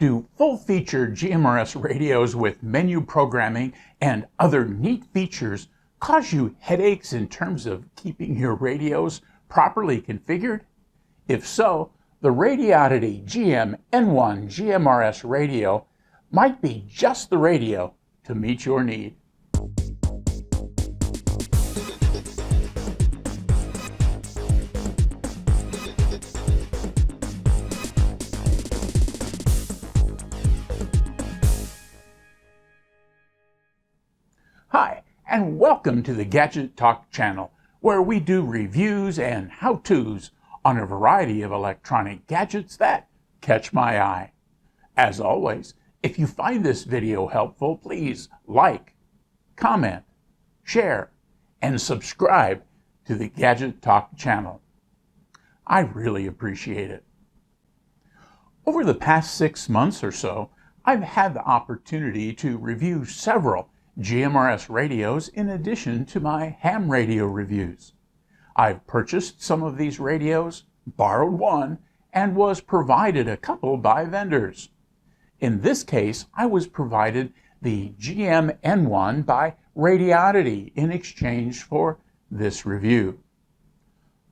Do full-feature GMRS radios with menu programming and other neat features cause you headaches in terms of keeping your radios properly configured? If so, the Radioddity GM-N1 GMRS radio might be just the radio to meet your need. Hi, and welcome to the Gadget Talk channel, where we do reviews and how-tos on a variety of electronic gadgets that catch my eye. As always, if you find this video helpful, please like, comment, share, and subscribe to the Gadget Talk channel. I really appreciate it. Over the past 6 months or so, I've had the opportunity to review several GMRS radios in addition to my ham radio reviews. I've purchased some of these radios, borrowed one, and was provided a couple by vendors. In this case, I was provided the GM-N1 by Radioddity in exchange for this review.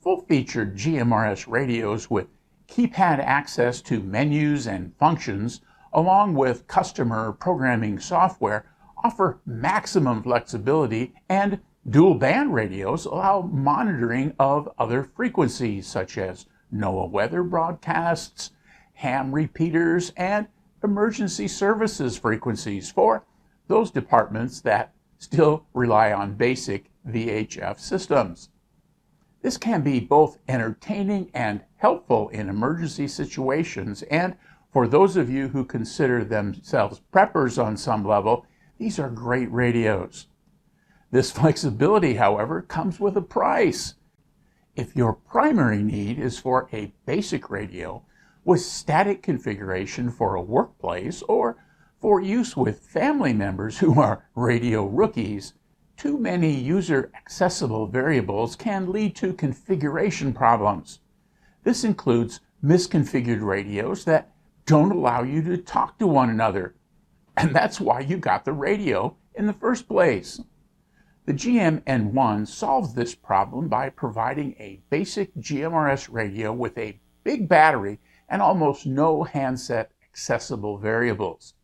Full-featured GMRS radios with keypad access to menus and functions, along with customer programming software, offer maximum flexibility, and dual band radios allow monitoring of other frequencies such as NOAA weather broadcasts, ham repeaters, and emergency services frequencies for those departments that still rely on basic VHF systems. This can be both entertaining and helpful in emergency situations, and for those of you who consider themselves preppers on some level, these are great radios. This flexibility, however, comes with a price. If your primary need is for a basic radio with static configuration for a workplace or for use with family members who are radio rookies, too many user-accessible variables can lead to configuration problems. This includes misconfigured radios that don't allow you to talk to one another. And that's why you got the radio in the first place. The GM-N1 solves this problem by providing a basic GMRS radio with a big battery and almost no handset accessible variables.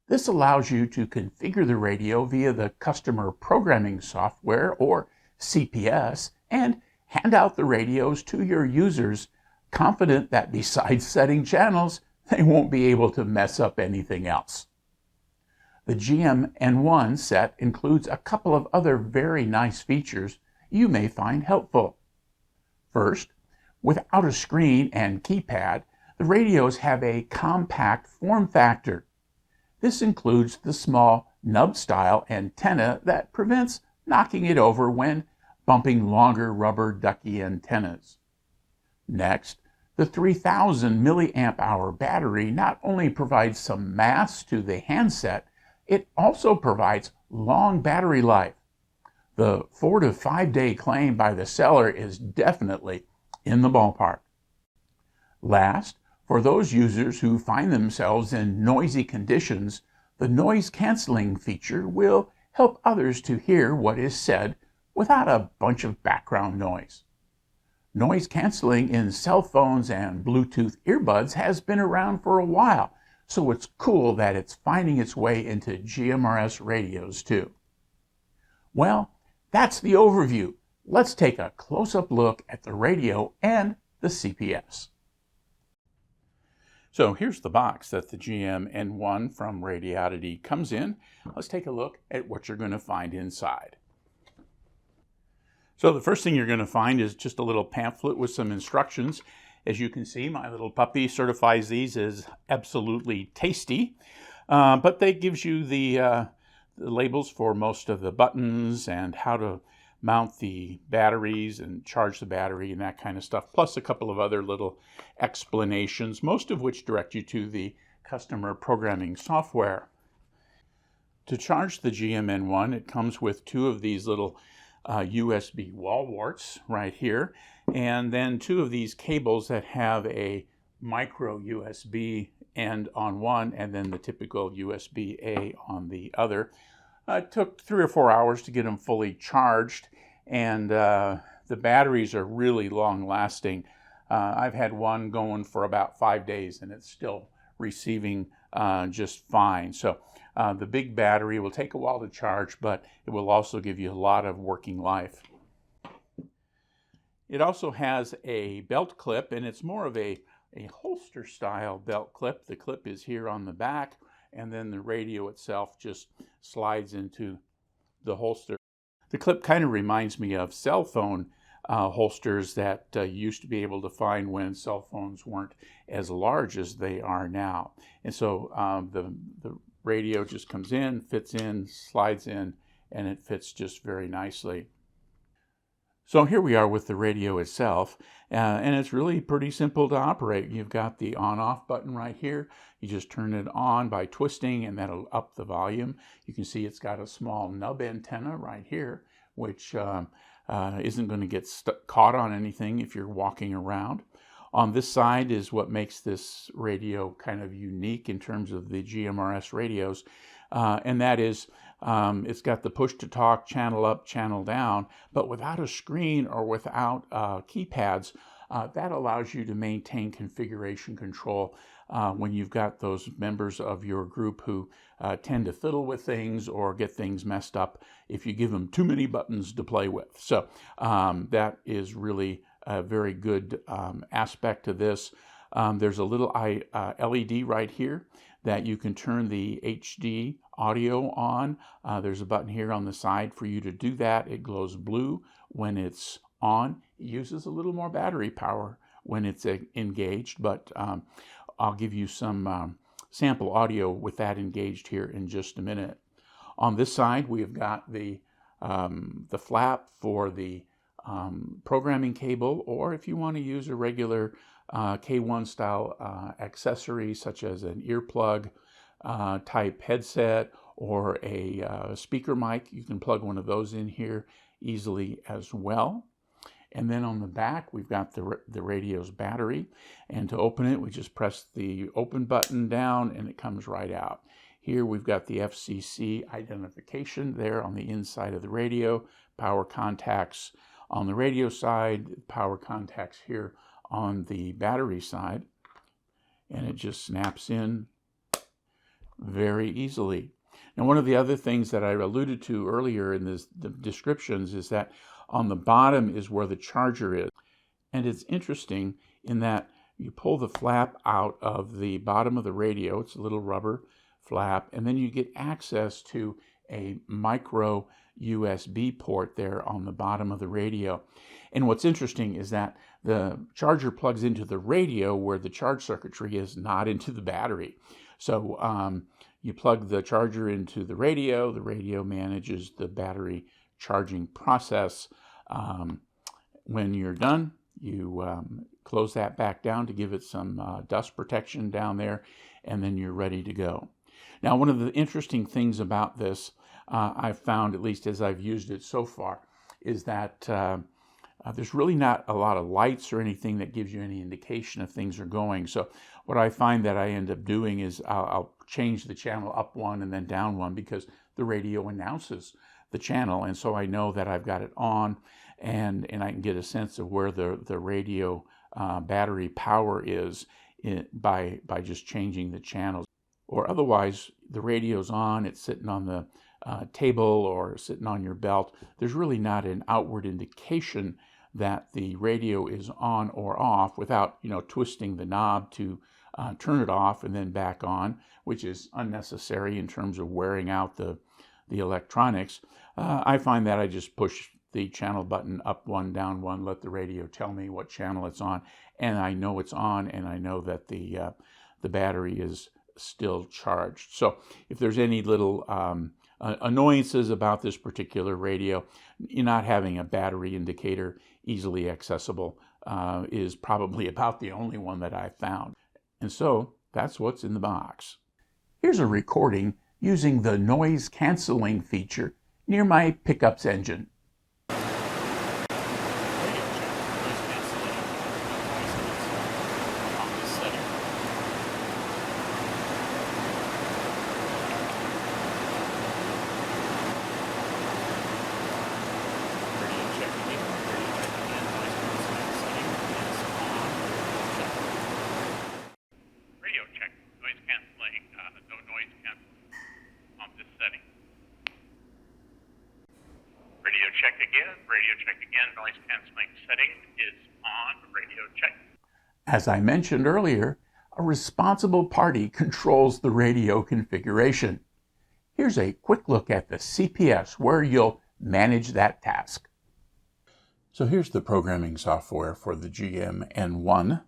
This allows you to configure the radio via the customer programming software, or CPS, and hand out the radios to your users, confident that besides setting channels, they won't be able to mess up anything else. The GM-N1 set includes a couple of other very nice features you may find helpful. First, without a screen and keypad, the radios have a compact form factor. This includes the small nub-style antenna that prevents knocking it over when bumping longer rubber ducky antennas. Next, the 3000 milliamp hour battery not only provides some mass to the handset, it also provides long battery life. The 4 to 5 day claim by the seller is definitely in the ballpark. Last, for those users who find themselves in noisy conditions, the noise canceling feature will help others to hear what is said without a bunch of background noise. Noise canceling in cell phones and Bluetooth earbuds has been around for a while, so it's cool that it's finding its way into GMRS radios too. Well, that's the overview. Let's take a close-up look at the radio and the CPS. So here's the box that the GM-N1 from Radioddity comes in. Let's take a look at what you're going to find inside. So the first thing you're going to find is just a little pamphlet with some instructions. As you can see, my little puppy certifies these as absolutely tasty, but they gives you the labels for most of the buttons and how to mount the batteries and charge the battery and that kind of stuff, plus a couple of other little explanations, most of which direct you to the customer programming software. To charge the GM-N1, it comes with two of these little USB wall warts right here, and then two of these cables that have a micro USB end on one and then the typical USB-A on the other. It took 3 or 4 hours to get them fully charged, and the batteries are really long lasting. I've had one going for about 5 days and it's still receiving just fine. So the big battery will take a while to charge, but it will also give you a lot of working life. It also has a belt clip, and it's more of a holster style belt clip. The clip is here on the back, and then the radio itself just slides into the holster. The clip kind of reminds me of cell phone holsters that you used to be able to find when cell phones weren't as large as they are now. And so the radio just comes in, fits in, slides in, and it fits just very nicely. So here we are with the radio itself, and it's really pretty simple to operate. You've got the on-off button right here. You just turn it on by twisting, and that'll up the volume. You can see it's got a small nub antenna right here, which isn't going to get caught on anything if you're walking around. On this side is what makes this radio kind of unique in terms of the GMRS radios, and that is it's got the push-to-talk, channel up, channel down, but without a screen or without keypads. That allows you to maintain configuration control when you've got those members of your group who tend to fiddle with things or get things messed up if you give them too many buttons to play with. So that is really a very good aspect to this. There's a little LED right here that you can turn the HD audio on. There's a button here on the side for you to do that. It glows blue when it's on. It uses a little more battery power when it's engaged, but I'll give you some sample audio with that engaged here in just a minute. On this side, we've got the flap for the programming cable, or if you want to use a regular K1 style accessory such as an earplug type headset or a speaker mic, you can plug one of those in here easily as well. And then on the back, we've got the radio's battery, and to open it, we just press the open button down and it comes right out. Here we've got the FCC identification there on the inside of the radio, power contacts on the radio side, power contacts here on the battery side, and it just snaps in very easily. Now, one of the other things that I alluded to earlier in the descriptions is that on the bottom is where the charger is. And it's interesting in that you pull the flap out of the bottom of the radio, it's a little rubber flap, and then you get access to a micro USB port there on the bottom of the radio. And what's interesting is that the charger plugs into the radio where the charge circuitry is, not into the battery. So you plug the charger into the radio manages the battery charging process. When you're done, you close that back down to give it some dust protection down there, and then you're ready to go. Now, one of the interesting things about this, I've found, at least as I've used it so far, is that there's really not a lot of lights or anything that gives you any indication if things are going. So what I find that I end up doing is I'll change the channel up one and then down one because the radio announces the channel, and so I know that I've got it on, and I can get a sense of where the radio battery power is by just changing the channels. Or otherwise, the radio's on, it's sitting on the table or sitting on your belt. There's really not an outward indication that the radio is on or off without, twisting the knob to turn it off and then back on, which is unnecessary in terms of wearing out the electronics. I find that I just push the channel button up one, down one, let the radio tell me what channel it's on, and I know it's on, and I know that the battery is still charged. So if there's any little annoyances about this particular radio, not having a battery indicator easily accessible is probably about the only one that I've found. And so that's what's in the box. Here's a recording using the noise canceling feature near my pickup's engine. Radio check again. Noise canceling setting is on. Radio check. As I mentioned earlier, a responsible party controls the radio configuration. Here's a quick look at the CPS where you'll manage that task. So here's the programming software for the GM-N1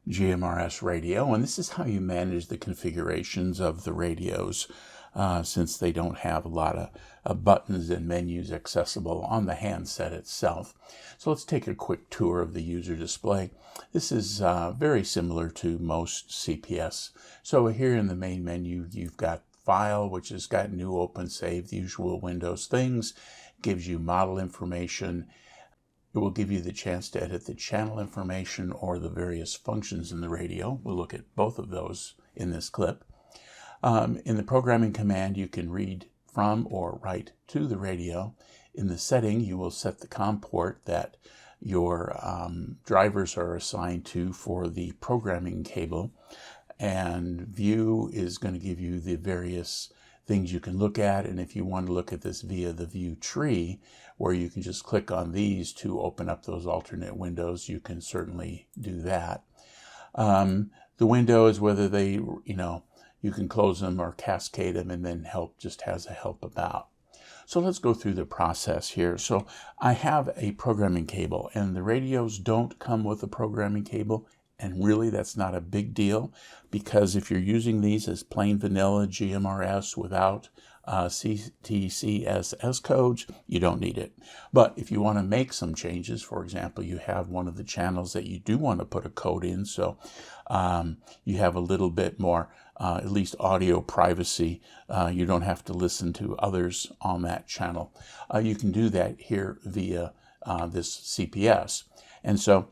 GMRS radio, and this is how you manage the configurations of the radios since they don't have a lot of buttons and menus accessible on the handset itself. So let's take a quick tour of the user display. This is very similar to most CPS. So here in the main menu, you've got File, which has got New, Open, Save, the usual Windows things, gives you model information. It will give you the chance to edit the channel information or the various functions in the radio. We'll look at both of those in this clip. In the programming command, you can read from or write to the radio. In the setting, you will set the COM port that your drivers are assigned to for the programming cable. And View is going to give you the various things you can look at, and if you want to look at this via the view tree, where you can just click on these to open up those alternate windows, you can certainly do that. The windows, whether they, you can close them or cascade them, and then Help just has a help about. So let's go through the process here. So I have a programming cable, and the radios don't come with a programming cable. And really, that's not a big deal, because if you're using these as plain vanilla GMRS without CTCSS codes, you don't need it. But if you want to make some changes, for example, you have one of the channels that you do want to put a code in, so you have a little bit more, at least audio privacy. You don't have to listen to others on that channel. You can do that here via this CPS. And so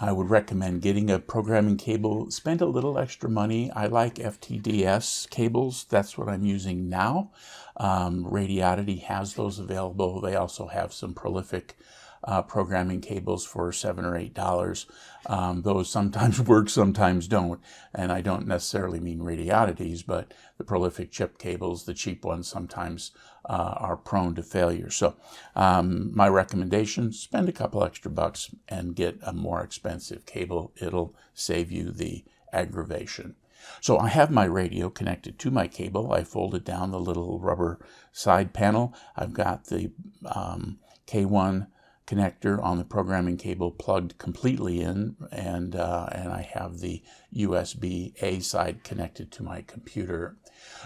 I would recommend getting a programming cable. Spend a little extra money. I like FTDS cables. That's what I'm using now. Radioddity has those available. They also have some prolific programming cables for $7 or $8. Those sometimes work, sometimes don't. And I don't necessarily mean Radioddities, but the prolific chip cables, the cheap ones, sometimes are prone to failure. So my recommendation, spend a couple extra bucks and get a more expensive cable. It'll save you the aggravation. So I have my radio connected to my cable. I folded down the little rubber side panel. I've got the K1 connector on the programming cable plugged completely in, and I have the USB-A side connected to my computer.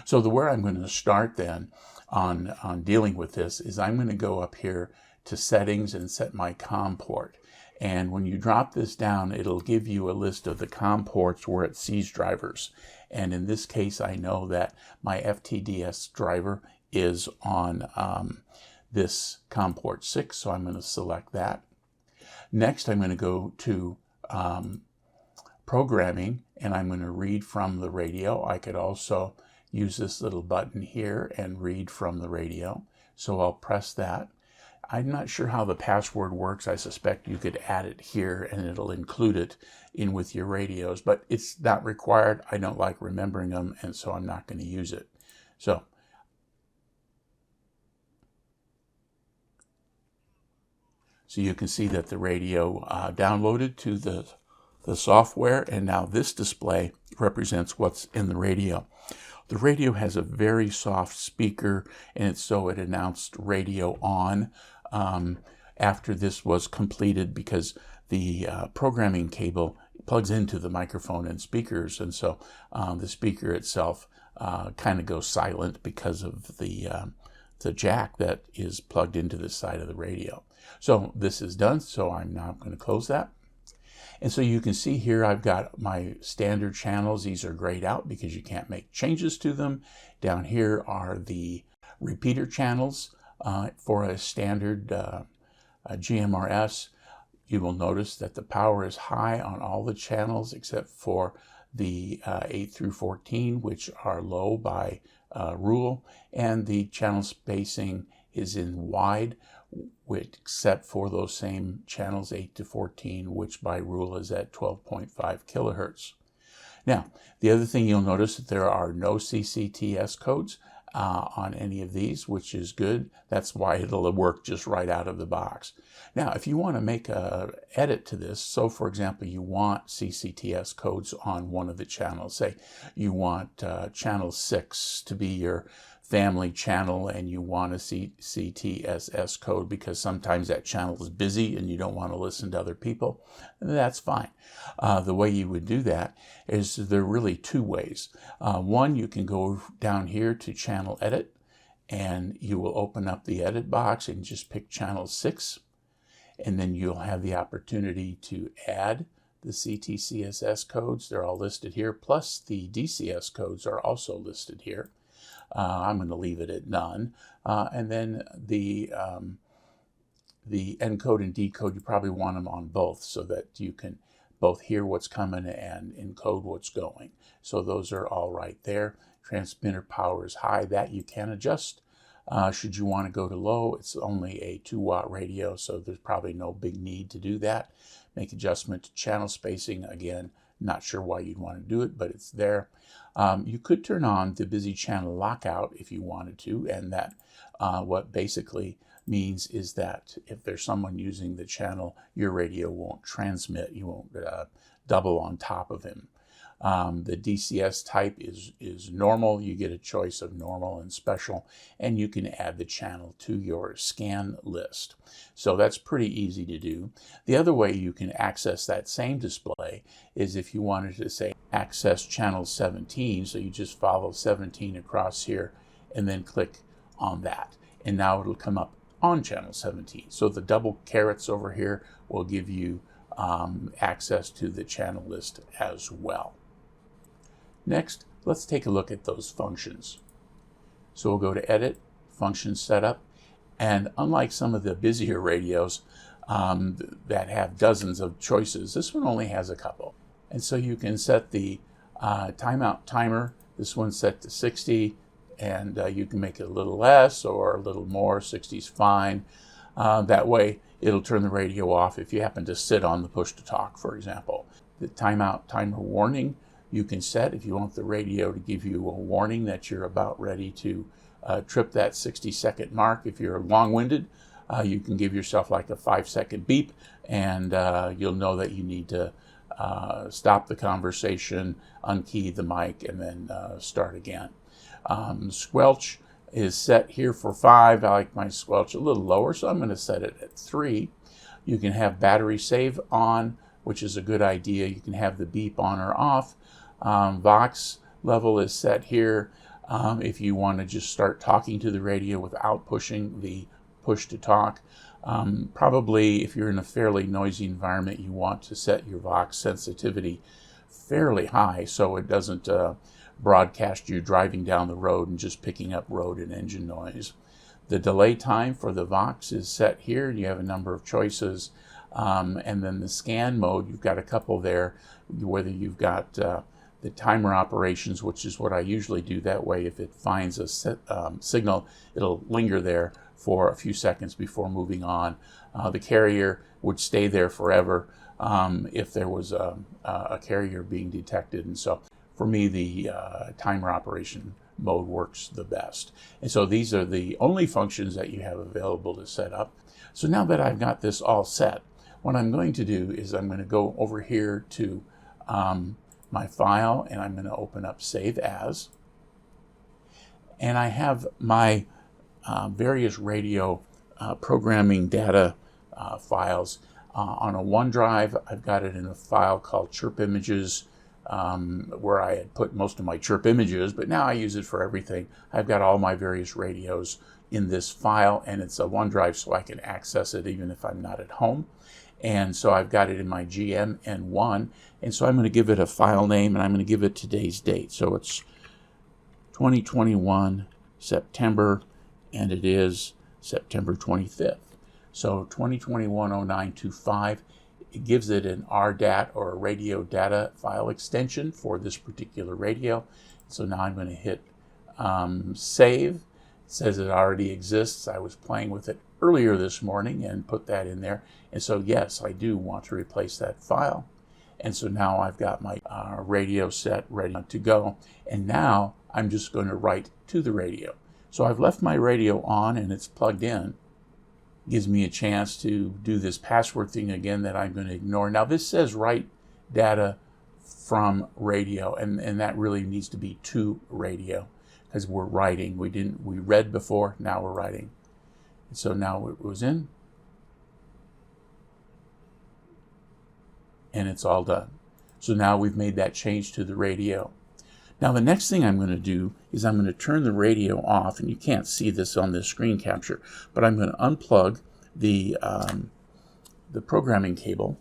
So where I'm going to start then on dealing with this is I'm going to go up here to settings and set my COM port. And when you drop this down, it'll give you a list of the COM ports where it sees drivers. And in this case, I know that my FTDS driver is on this COM port 6, so I'm going to select that. Next, I'm going to go to programming, and I'm going to read from the radio. I could also use this little button here and read from the radio. So I'll press that. I'm not sure how the password works. I suspect you could add it here and it'll include it in with your radios, but it's not required. I don't like remembering them, and so I'm not going to use it. So you can see that the radio downloaded to the software, and now this display represents what's in the radio. The radio has a very soft speaker, and so it announced radio on after this was completed, because the programming cable plugs into the microphone and speakers, and so the speaker itself kind of goes silent because of the jack that is plugged into the side of the radio. So this is done, so I'm now going to close that. And so you can see here I've got my standard channels. These are grayed out because you can't make changes to them. Down here are the repeater channels for a standard GMRS. You will notice that the power is high on all the channels except for the 8 through 14, which are low by rule, and the channel spacing is in wide, except for those same channels 8 to 14, which by rule is at 12.5 kilohertz. Now, the other thing you'll notice that there are no CCTS codes. on any of these, which is good. That's why it'll work just right out of the box. Now, if you want to make a edit to this, so for example, you want CCTS codes on one of the channels. Say you want channel 6 to be your family channel and you want a CTSS code because sometimes that channel is busy and you don't want to listen to other people, that's fine. The way you would do that is there are really two ways. One, you can go down here to channel edit and you will open up the edit box and just pick channel 6, and then you'll have the opportunity to add the CTCSS codes. They're all listed here, plus the DCS codes are also listed here. I'm going to leave it at none. And then the encode and decode, you probably want them on both so that you can both hear what's coming and encode what's going. So those are all right there. Transmitter power is high. That you can adjust. Should you want to go to low, it's only a 2-watt radio, so there's probably no big need to do that. Make adjustment to channel spacing. Again, not sure why you'd want to do it, but it's there. You could turn on the busy channel lockout if you wanted to, and that what basically means is that if there's someone using the channel, your radio won't transmit. You won't double on top of him. The DCS type is normal. You get a choice of normal and special, and you can add the channel to your scan list. So that's pretty easy to do. The other way you can access that same display is if you wanted to say access channel 17, so you just follow 17 across here and then click on that, and now it'll come up on channel 17. So the double carets over here will give you access to the channel list as well. Next, let's take a look at those functions. So we'll go to Edit, Function Setup, and unlike some of the busier radios that have dozens of choices, this one only has a couple. And so you can set the timeout timer. This one's set to 60, and you can make it a little less or a little more. 60 is fine. That way, it'll turn the radio off if you happen to sit on the push-to-talk, for example. The timeout timer warning, you can set if you want the radio to give you a warning that you're about ready to trip that 60-second mark. If you're long-winded, you can give yourself like a 5-second beep, and you'll know that you need to stop the conversation, unkey the mic, and then start again. Squelch is set here for 5. I like my squelch a little lower, so I'm going to set it at 3. You can have battery save on, which is a good idea. You can have the beep on or off. Vox level is set here if you want to just start talking to the radio without pushing the push to talk. Probably if you're in a fairly noisy environment, you want to set your Vox sensitivity fairly high so it doesn't broadcast you driving down the road and just picking up road and engine noise. The delay time for the Vox is set here. You have a number of choices. And then the scan mode, you've got a couple there, whether you've got the timer operations, which is what I usually do. That way, if it finds a signal, it'll linger there for a few seconds before moving on. The carrier would stay there forever if there was a carrier being detected. And so for me, the timer operation mode works the best. And so these are the only functions that you have available to set up. So now that I've got this all set, what I'm going to do is I'm going to go over here to my file, and I'm going to open up Save As. And I have my various radio programming data files on a OneDrive. I've got it in a file called Chirp Images, where I had put most of my chirp images, but now I use it for everything. I've got all my various radios in this file, and it's a OneDrive so I can access it even if I'm not at home. And so I've got it in my GM-N1, and so I'm going to give it a file name, and I'm going to give it today's date. So it's 2021 September, and it is September 25th. So 2021-0925. It gives it an RDAT or a radio data file extension for this particular radio. So now I'm going to hit save. It says it already exists. I was playing with it earlier this morning and put that in there. And so yes, I do want to replace that file. And so now I've got my radio set ready to go. And now I'm just going to write to the radio. So I've left my radio on and it's plugged in. Gives me a chance to do this password thing again that I'm going to ignore. Now this says write data from radio, and that really needs to be to radio because we're writing. We read before, now we're writing. And so now it was in and it's all done. So now we've made that change to the radio. Now the next thing I'm going to do is I'm going to turn the radio off, and you can't see this on this screen capture, but I'm going to unplug the programming cable.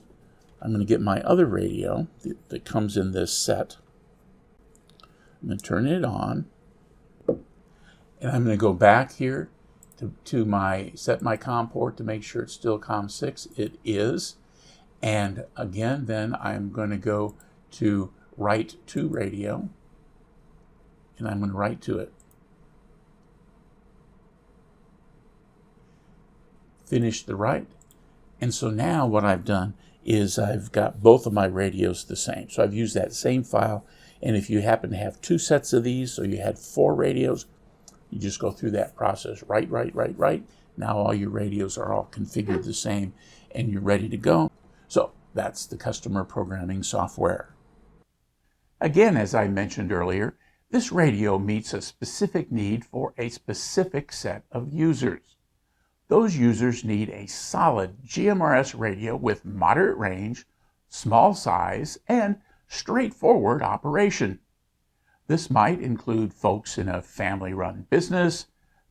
I'm going to get my other radio that comes in this set. I'm going to turn it on, and I'm going to go back here to set my COM port to make sure it's still COM 6. It is. And again, then I'm going to go to write to radio, and I'm going to write to it. Finish the write. And so now what I've done is I've got both of my radios the same. So I've used that same file. And if you happen to have 2 sets of these, so you had 4 radios, you just go through that process. Write. Now all your radios are all configured the same, and you're ready to go. So that's the customer programming software. Again, as I mentioned earlier, this radio meets a specific need for a specific set of users. Those users need a solid GMRS radio with moderate range, small size, and straightforward operation. This might include folks in a family-run business,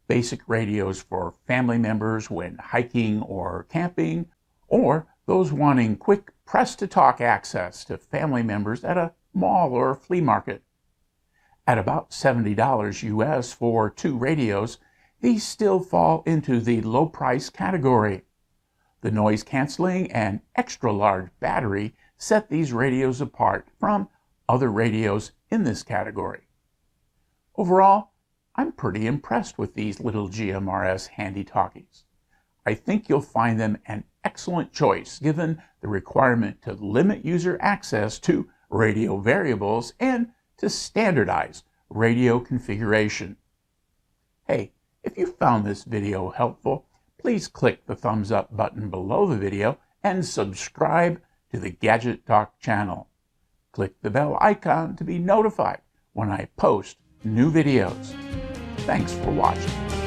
basic radios for family members when hiking or camping, or those wanting quick press-to-talk access to family members at a mall or flea market. At about $70 US for 2 radios, these still fall into the low price category. The noise canceling and extra large battery set these radios apart from other radios in this category. Overall, I'm pretty impressed with these little GMRS handy talkies. I think you'll find them an excellent choice given the requirement to limit user access to radio variables and to standardize radio configuration. Hey, if you found this video helpful, please click the thumbs up button below the video and subscribe to the Gadget Talk channel. Click the bell icon to be notified when I post new videos. Thanks for watching.